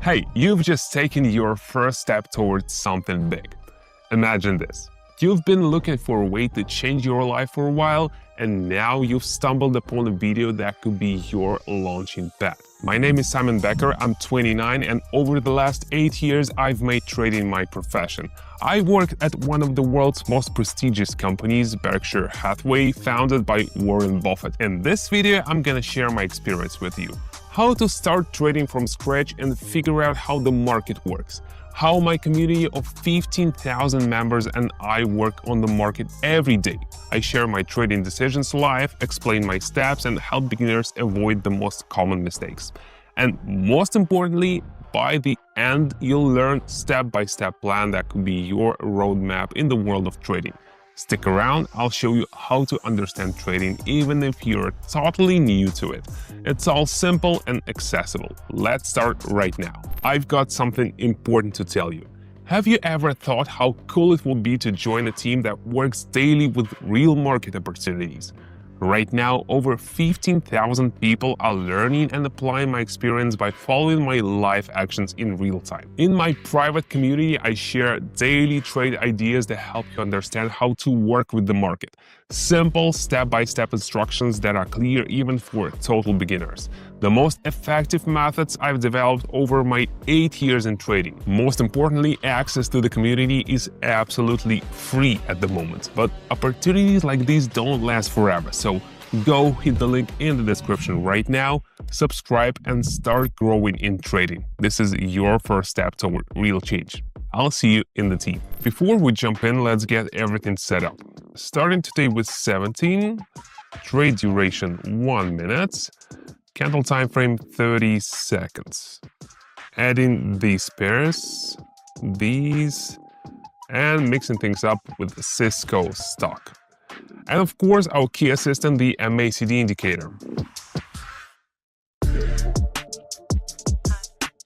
Hey, you've just taken your first step towards something big. Imagine this. You've been looking for a way to change your life for a while, and now you've stumbled upon a video that could be your launching pad. My name is Simon Becker, I'm 29, and over the last 8 years, I've made trading my profession. I worked at one of the world's most prestigious companies, Berkshire Hathaway, founded by Warren Buffett. In this video, I'm gonna share my experience with you. How to start trading from scratch and figure out how the market works. How my community of 15,000 members and I work on the market every day. I share my trading decisions live, explain my steps, and help beginners avoid the most common mistakes. And most importantly, by the end, you'll learn step-by-step plan that could be your roadmap in the world of trading. Stick around, I'll show you how to understand trading even if you're totally new to it. It's all simple and accessible. Let's start right now. I've got something important to tell you. Have you ever thought how cool it would be to join a team that works daily with real market opportunities? Right now, over 15,000 people are learning and applying my experience by following my live actions in real time. In my private community, I share daily trade ideas that help you understand how to work with the market. Simple step-by-step instructions that are clear even for total beginners. The most effective methods I've developed over my 8 years in trading. Most importantly, access to the community is absolutely free at the moment, but opportunities like these don't last forever, so go hit the link in the description right now, subscribe and start growing in trading. This is your first step toward real change. I'll see you in the team. Before we jump in, let's get everything set up. Starting today with 17, trade duration 1 minute, candle time frame 30 seconds. Adding these pairs, these, and mixing things up with Cisco stock. And of course, our key assistant, the MACD indicator.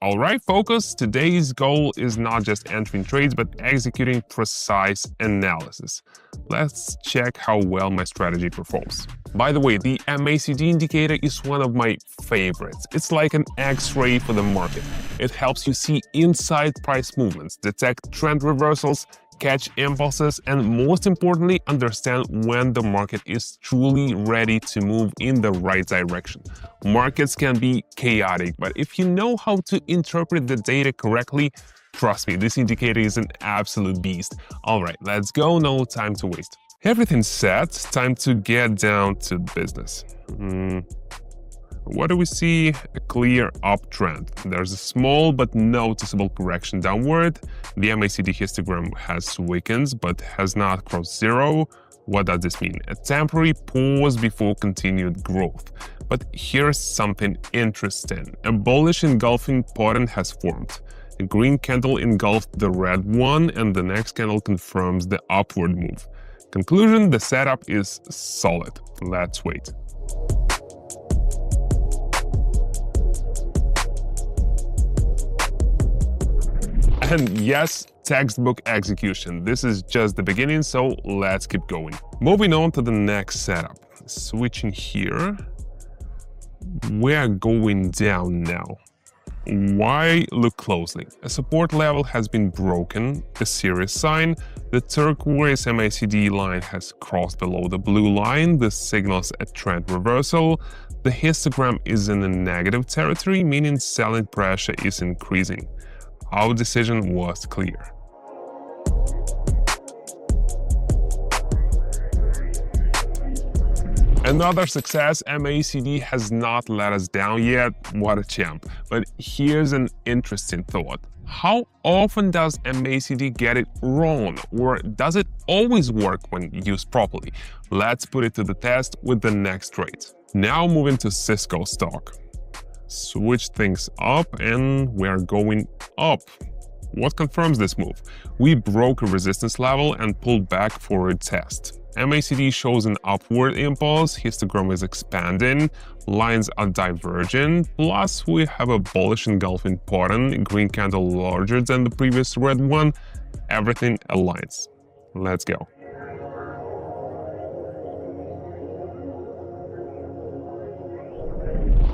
All right, focus. Today's goal is not just entering trades, but executing precise analysis. Let's check how well my strategy performs. By the way, the MACD indicator is one of my favorites. It's like an X-ray for the market. It helps you see inside price movements, detect trend reversals, catch impulses, and most importantly, understand when the market is truly ready to move in the right direction. Markets can be chaotic, but if you know how to interpret the data correctly, trust me, this indicator is an absolute beast. All right, let's go, no time to waste. Everything's set, time to get down to business. What do we see? A clear uptrend. There's a small but noticeable correction downward. The MACD histogram has weakened but has not crossed zero. What does this mean? A temporary pause before continued growth. But here's something interesting. A bullish engulfing pattern has formed. A green candle engulfed the red one, and the next candle confirms the upward move. Conclusion: the setup is solid. Let's wait. And yes, textbook execution. This is just the beginning, so let's keep going. Moving on to the next setup. Switching here. We're going down now. Why? Look closely. A support level has been broken, a serious sign. The turquoise MACD line has crossed below the blue line. This signals a trend reversal. The histogram is in a negative territory, meaning selling pressure is increasing. Our decision was clear. Another success, MACD has not let us down yet. What a champ. But here's an interesting thought. How often does MACD get it wrong, or does it always work when used properly? Let's put it to the test with the next trade. Now moving to Cisco stock. Switch things up and we're going up. What confirms this move? We broke a resistance level and pulled back for a test. MACD shows an upward impulse, histogram is expanding, lines are diverging, plus we have a bullish engulfing pattern, green candle larger than the previous red one. Everything aligns. Let's go.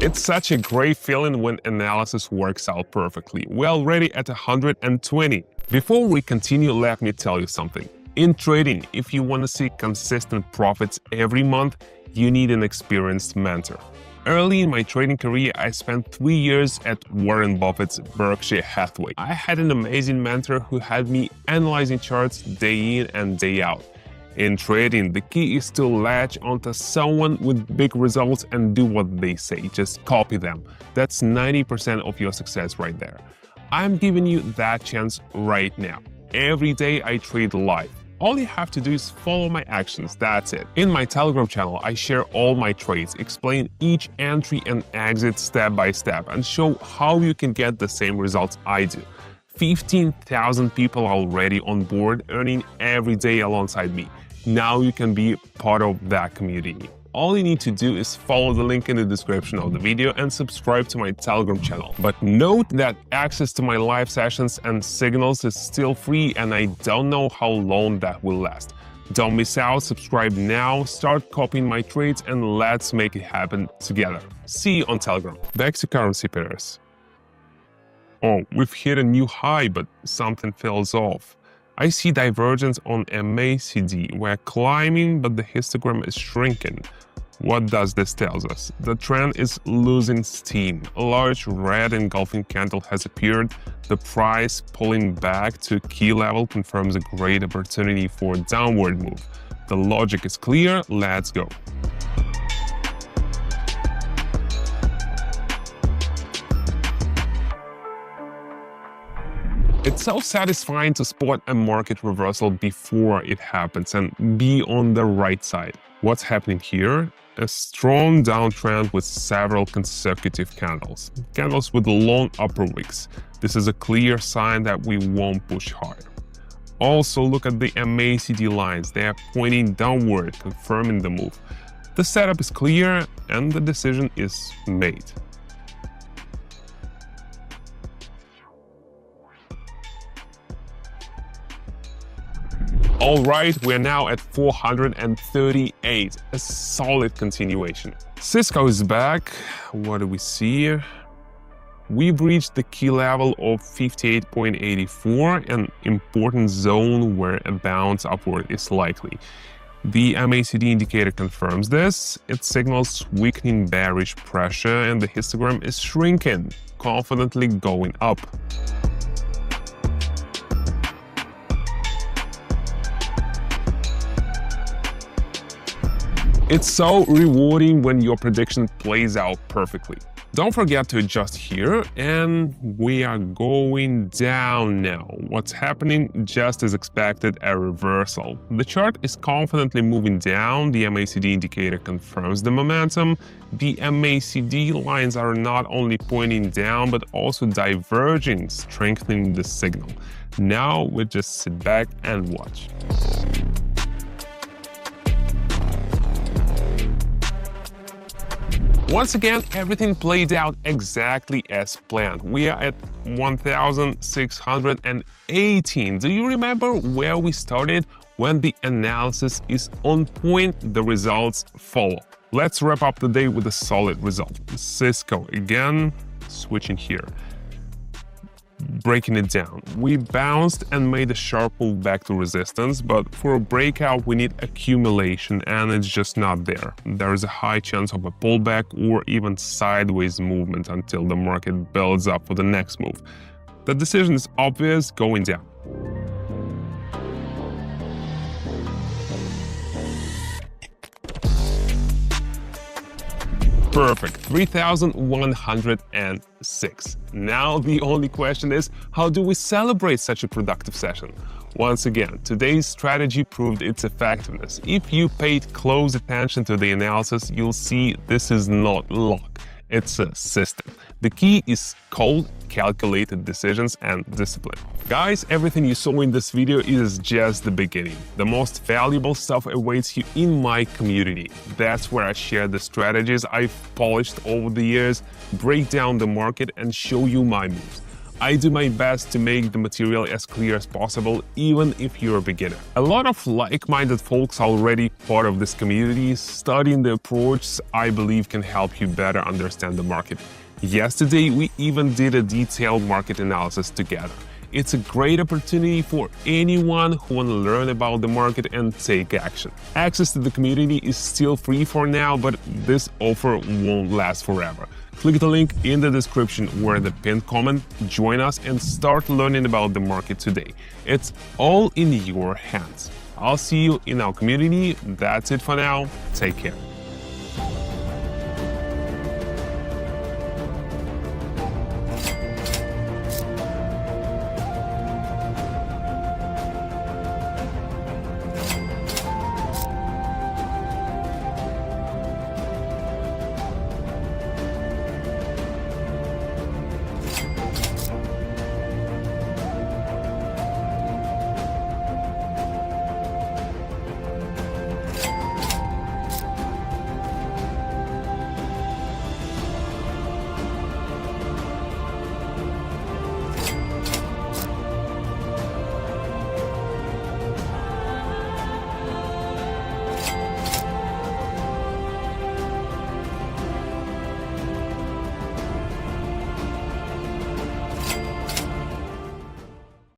It's such a great feeling when analysis works out perfectly. We're already at 120. Before we continue, let me tell you something. In trading, if you want to see consistent profits every month, you need an experienced mentor. Early in my trading career, I spent 3 years at Warren Buffett's Berkshire Hathaway. I had an amazing mentor who had me analyzing charts day in and day out. In trading, the key is to latch onto someone with big results and do what they say. Just copy them. That's 90% of your success right there. I'm giving you that chance right now. Every day I trade live. All you have to do is follow my actions, that's it. In my Telegram channel, I share all my trades, explain each entry and exit step by step, and show how you can get the same results I do. 15,000 people are already on board, earning every day alongside me. Now you can be part of that community. All you need to do is follow the link in the description of the video and subscribe to my Telegram channel. But note that access to my live sessions and signals is still free, and I don't know how long that will last. Don't miss out, subscribe now, start copying my trades, and let's make it happen together. See you on Telegram. Back to currency pairs. Oh, we've hit a new high, but something falls off. I see divergence on MACD. We're climbing, but the histogram is shrinking. What does this tell us? The trend is losing steam. A large red engulfing candle has appeared. The price pulling back to key level confirms a great opportunity for a downward move. The logic is clear. Let's go. It's so satisfying to spot a market reversal before it happens and be on the right side. What's happening here? A strong downtrend with several consecutive candles. Candles with long upper wicks. This is a clear sign that we won't push higher. Also, look at the MACD lines. They are pointing downward, confirming the move. The setup is clear and the decision is made. All right, we're now at 438, a solid continuation. Cisco is back. What do we see? We've reached the key level of 58.84, an important zone where a bounce upward is likely. The MACD indicator confirms this. It signals weakening bearish pressure, and the histogram is shrinking, confidently going up. It's so rewarding when your prediction plays out perfectly. Don't forget to adjust here, and we are going down now. What's happening? Just as expected, a reversal. The chart is confidently moving down. The MACD indicator confirms the momentum. The MACD lines are not only pointing down, but also diverging, strengthening the signal. Now we just sit back and watch. Once again, everything played out exactly as planned. We are at 1,618. Do you remember where we started? When the analysis is on point, the results follow. Let's wrap up the day with a solid result. Cisco again, switching here. Breaking it down. We bounced and made a sharp move back to resistance, but for a breakout we need accumulation, and it's just not there. There is a high chance of a pullback or even sideways movement until the market builds up for the next move. The decision is obvious, going down. Perfect, 3,106. Now the only question is, how do we celebrate such a productive session? Once again, today's strategy proved its effectiveness. If you paid close attention to the analysis, you'll see this is not luck. It's a system. The key is cold, calculated decisions and discipline. Guys, everything you saw in this video is just the beginning. The most valuable stuff awaits you in my community. That's where I share the strategies I've polished over the years, break down the market and show you my moves. I do my best to make the material as clear as possible, even if you're a beginner. A lot of like-minded folks are already part of this community. Studying the approach, I believe, can help you better understand the market. Yesterday, we even did a detailed market analysis together. It's a great opportunity for anyone who wants to learn about the market and take action. Access to the community is still free for now, but this offer won't last forever. Click the link in the description or the pinned comment, join us and start learning about the market today. It's all in your hands. I'll see you in our community. That's it for now. Take care.